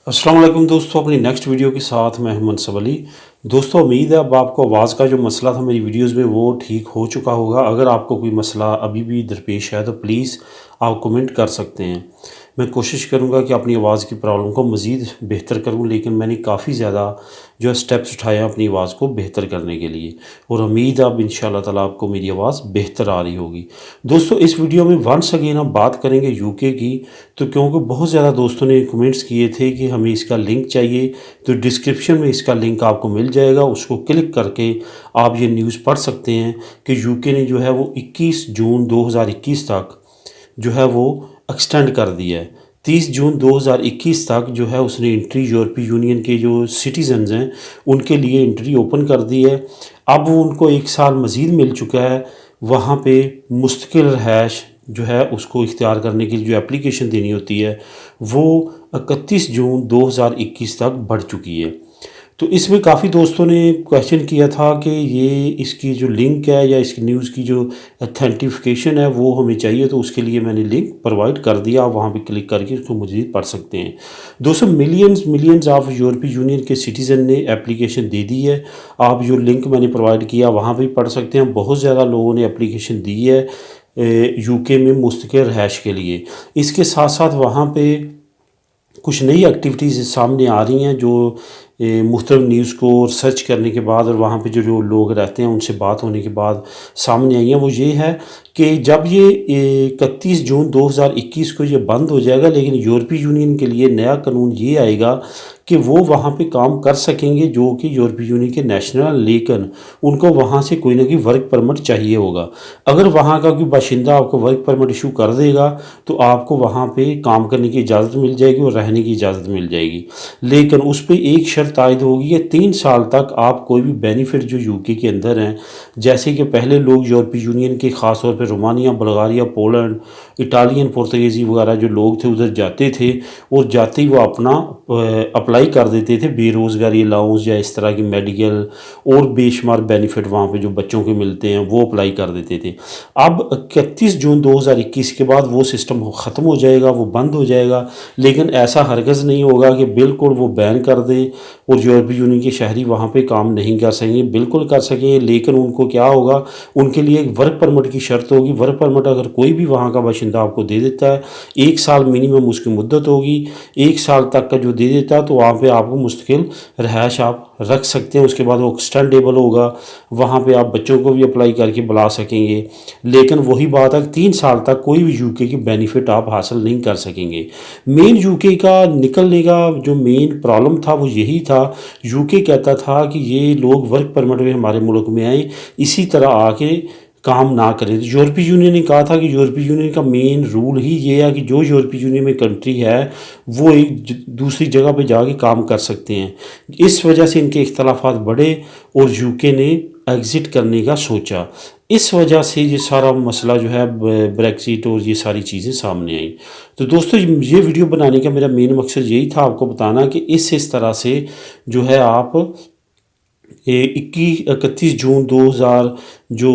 अस्सलाम वालेकुम दोस्तों, अपनी नेक्स्ट वीडियो के साथ मैं हूं मनसब अली। दोस्तों, उम्मीद है अब आपको आवाज़ का जो मसला था मेरी वीडियोस में वो ठीक हो चुका होगा। अगर आपको कोई मसला अभी भी दरपेश है तो प्लीज़ आप कमेंट कर सकते हैं। मैं कोशिश करूंगा कि अपनी आवाज़ की प्रॉब्लम को मज़ीद बेहतर करूं, लेकिन मैंने काफ़ी ज़्यादा जो स्टेप्स उठाए हैं अपनी आवाज़ को बेहतर करने के लिए, और उम्मीद है अब इंशाल्लाह ताला आपको मेरी आवाज़ बेहतर आ रही होगी। दोस्तों, इस वीडियो में वंस अगेन हम बात करेंगे यूके की। तो क्योंकि बहुत ज़्यादा दोस्तों ने कमेंट्स किए थे कि हमें इसका लिंक चाहिए, तो डिस्क्रिप्शन में इसका लिंक आपको मिल जाएगा। उसको क्लिक करके आप ये न्यूज़ पढ़ सकते हैं कि यूके ने जो है वो 21 जून 2021 तक जो है वो एक्सटेंड कर दिया है। 30 जून 2021 तक जो है उसने एंट्री यूरोपीय यूनियन के जो सिटीजन्स हैं उनके लिए एंट्री ओपन कर दी है। अब वो उनको 1 साल मज़ीद मिल चुका है। वहाँ पे मुस्तकिल रहायश जो है उसको इख्तियार करने के लिए जो एप्लीकेशन देनी होती है वो 31 जून 2021 तक बढ़ चुकी है। तो इसमें काफ़ी दोस्तों ने क्वेश्चन किया था कि ये इसकी जो लिंक है या इसकी न्यूज़ की जो अथेंटिफिकेशन है वो हमें चाहिए, तो उसके लिए मैंने लिंक प्रोवाइड कर दिया। आप वहाँ पे क्लिक करके उसको मज़ीद पढ़ सकते हैं। दोस्तों, मिलियंस ऑफ यूरोपीय यूनियन के सिटीज़न ने एप्लीकेशन दे दी है। आप जो लिंक मैंने प्रोवाइड किया वहाँ पे पढ़ सकते हैं। बहुत ज़्यादा लोगों ने एप्लीकेशन दी है यूके में मुस्तकिल रहायश के लिए। इसके साथ साथ वहाँ पे कुछ नई एक्टिविटीज़ सामने आ रही हैं जो मुख्तलिफ न्यूज़ को सर्च करने के बाद और वहाँ पे जो लोग रहते हैं उनसे बात होने के बाद सामने आई हैं। वो ये है कि जब ये 31 जून 2021 को ये बंद हो जाएगा, लेकिन यूरोपीय यूनियन के लिए नया कानून ये आएगा कि वो वहाँ पे काम कर सकेंगे जो कि यूरोपीय यूनियन के नेशनल, लेकिन उनको वहाँ से कोई ना कोई वर्क परमिट चाहिए होगा। अगर वहाँ का कोई बाशिंदा आपको वर्क परमिट इशू कर देगा तो आपको वहाँ पे काम करने की इजाज़त मिल जाएगी और रहने की इजाज़त मिल जाएगी, लेकिन उस पर एक शर्त आयद होगी कि 3 साल तक आप कोई भी बेनिफिट जो यूके के अंदर हैं, जैसे कि पहले लोग यूरोपीय यूनियन के ख़ास तौर पर रोमानिया, बुल्गारिया, पोलैंड, इटालियन, पुर्तगीज़ी वगैरह जो लोग थे उधर जाते थे और जाते ही वो अपना अप्लाई कर देते थे बेरोज़गारी अलाउंस या इस तरह की मेडिकल और बेशुमार बेनिफिट वहाँ पे जो बच्चों के मिलते हैं वो अप्लाई कर देते थे। अब 31 जून 2021 के बाद वो सिस्टम ख़त्म हो जाएगा, वो बंद हो जाएगा, लेकिन ऐसा हरगिज़ नहीं होगा कि बिल्कुल वो बैन कर दें और यूरोपीय यूनियन के शहरी वहाँ पे काम नहीं कर सकेंगे। बिल्कुल कर सकेंगे, लेकिन उनको क्या होगा, उनके लिए एक वर्क परमिट की शर्त होगी। वर्क परमिट अगर कोई भी वहाँ का बाशिंदा आपको दे देता है, 1 साल मिनिमम उसकी मुद्दत होगी, 1 साल तक का जो दे देता है तो वहाँ पे आपको मुस्तकिल रहायश आप रख सकते हैं। उसके बाद वो एक्सटेंडेबल होगा, वहाँ पे आप बच्चों को भी अप्लाई करके बुला सकेंगे, लेकिन वही बात है 3 साल तक कोई भी यूके की बेनिफिट आप हासिल नहीं कर सकेंगे। मेन यूके का निकलने का जो मेन प्रॉब्लम था वो यही था। यूके कहता था कि ये लोग वर्क परमिट में हमारे मुल्क में आए, इसी तरह आके काम ना करें। तो यूरोपीय यूनियन ने कहा था कि यूरोपीय यूनियन का मेन रूल ही ये है कि जो यूरोपीय यूनियन में कंट्री है वो एक दूसरी जगह पे जाके काम कर सकते हैं। इस वजह से इनके इख्तलाफात बढ़े और यूके ने एग्ज़िट करने का सोचा। इस वजह से ये सारा मसला जो है ब्रेक्सिट और ये सारी चीज़ें सामने आई। तो दोस्तों, ये वीडियो बनाने का मेरा मेन मकसद यही था आपको बताना कि इस तरह से जो है आप 31 जून 2000 जो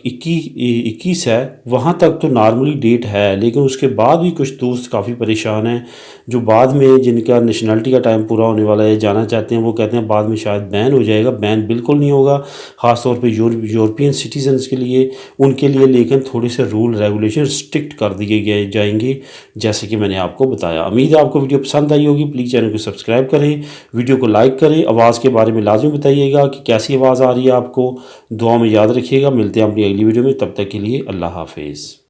21 है वहाँ तक तो नॉर्मली डेट है, लेकिन उसके बाद भी कुछ दोस्त काफ़ी परेशान हैं जो बाद में जिनका नेशनलिटी का टाइम पूरा होने वाला है जाना चाहते हैं। वो कहते हैं बाद में शायद बैन हो जाएगा। बैन बिल्कुल नहीं होगा, ख़ास तौर पे यूरोपियन सिटीजन्स के लिए, उनके लिए, लेकिन थोड़े से रूल रेगुलेशन स्ट्रिक्ट कर दिए गए जाएंगे जैसे कि मैंने आपको बताया। उम्मीद है आपको वीडियो पसंद आई होगी। प्लीज़ चैनल को सब्सक्राइब करें, वीडियो को लाइक करें, आवाज़ के बारे में लाजमी बताइएगा कि कैसी आवाज़ आ रही है आपको। दुआ में याद रखिएगा। मिलते हैं अपनी अगली वीडियो में, तब तक के लिए अल्लाह हाफिज़।